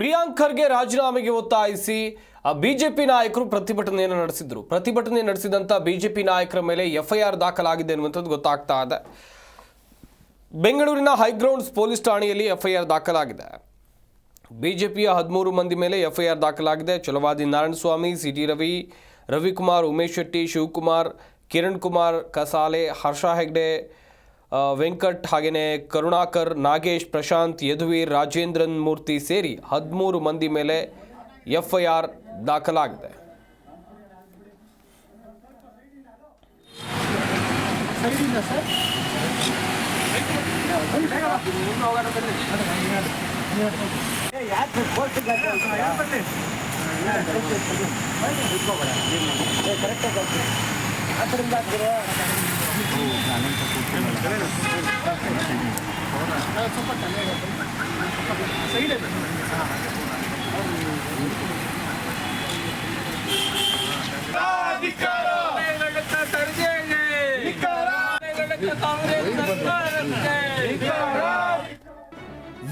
ಪ್ರಿಯಾಂಕ್ ಖರ್ಗೆ ರಾಜೀನಾಮೆಗೆ ಒತ್ತಾಯಿಸಿ ಬಿಜೆಪಿ ನಾಯಕರು ಪ್ರತಿಭಟನೆಯನ್ನು ನಡೆಸಿದ್ರು. ಪ್ರತಿಭಟನೆ ನಡೆಸಿದಂತ ಬಿಜೆಪಿ ನಾಯಕರ ಮೇಲೆ ಎಫ್ಐಆರ್ ದಾಖಲಾಗಿದೆ ಅನ್ನುವಂಥದ್ದು ಗೊತ್ತಾಗ್ತಾ ಇದೆ. ಬೆಂಗಳೂರಿನ ಹೈಗ್ರೌಂಡ್ಸ್ ಪೊಲೀಸ್ ಠಾಣೆಯಲ್ಲಿ ಎಫ್ಐಆರ್ ದಾಖಲಾಗಿದೆ. ಬಿಜೆಪಿಯ 13 ಮಂದಿ ಮೇಲೆ ಎಫ್ಐಆರ್ ದಾಖಲಾಗಿದೆ. ಛಲವಾದಿ ನಾರಾಯಣಸ್ವಾಮಿ, ಸಿಟಿ ರವಿ, ರವಿಕುಮಾರ್, ಉಮೇಶ್ ಶೆಟ್ಟಿ, ಶಿವಕುಮಾರ್, ಕಿರಣ್ ಕುಮಾರ್ ಕಸಾಲೆ, ಹರ್ಷ ಹೆಗ್ಡೆ, ವೆಂಕಟ್, ಹಾಗೆಯೇ ಕರುಣಾಕರ್, ನಾಗೇಶ್, ಪ್ರಶಾಂತ್, ಯದುವೀರ್, ರಾಜೇಂದ್ರನ್ ಮೂರ್ತಿ ಸೇರಿ 13 ಮಂದಿ ಮೇಲೆ ಎಫ್ಐಆರ್ ದಾಖಲಾಗಿದೆ.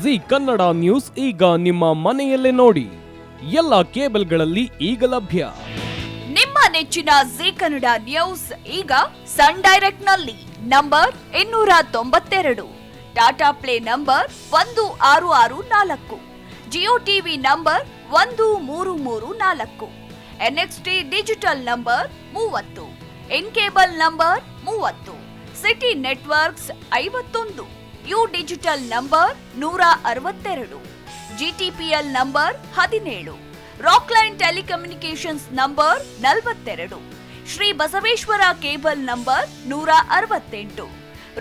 ಜಿ ಕನ್ನಡ ನ್ಯೂಸ್ ಈಗ ನಿಮ್ಮ ಮನೆಯಲ್ಲೇ ನೋಡಿ. ಎಲ್ಲ ಕೇಬಲ್ಗಳಲ್ಲಿ ಈಗ ಲಭ್ಯ. ನಿಮ್ಮ ನೆಚ್ಚಿನ ಜಿ ಕನ್ನಡ ನ್ಯೂಸ್ ಈಗ ಸನ್ ಡೈರೆಕ್ಟ್ ನಲ್ಲಿ number 292, Tata Play number 1664, Jio TV number 1334, NXT digital number 30, N cable number 30, city networks 51, U digital number 162, GTPL number 17, Rockline telecommunications number 42, Shri Basaveshwara cable number 168,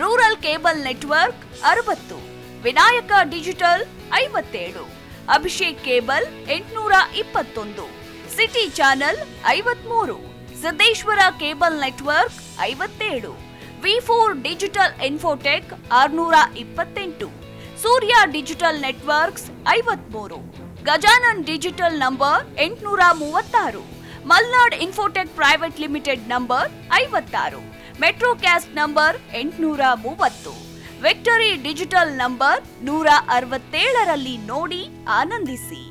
rural cable network 60, Vinayaka digital 57, Abhishek cable 821, city channel 53, Siddeshwara cable network 57, ವಿ4 digital infotech 628, Surya digital networks 53, Gajanan digital number 836, Malnad infotech private limited number 56, metro cast number 830, victory digital number 167ರಲ್ಲಿ ನೋಡಿ ಆನಂದಿಸಿ.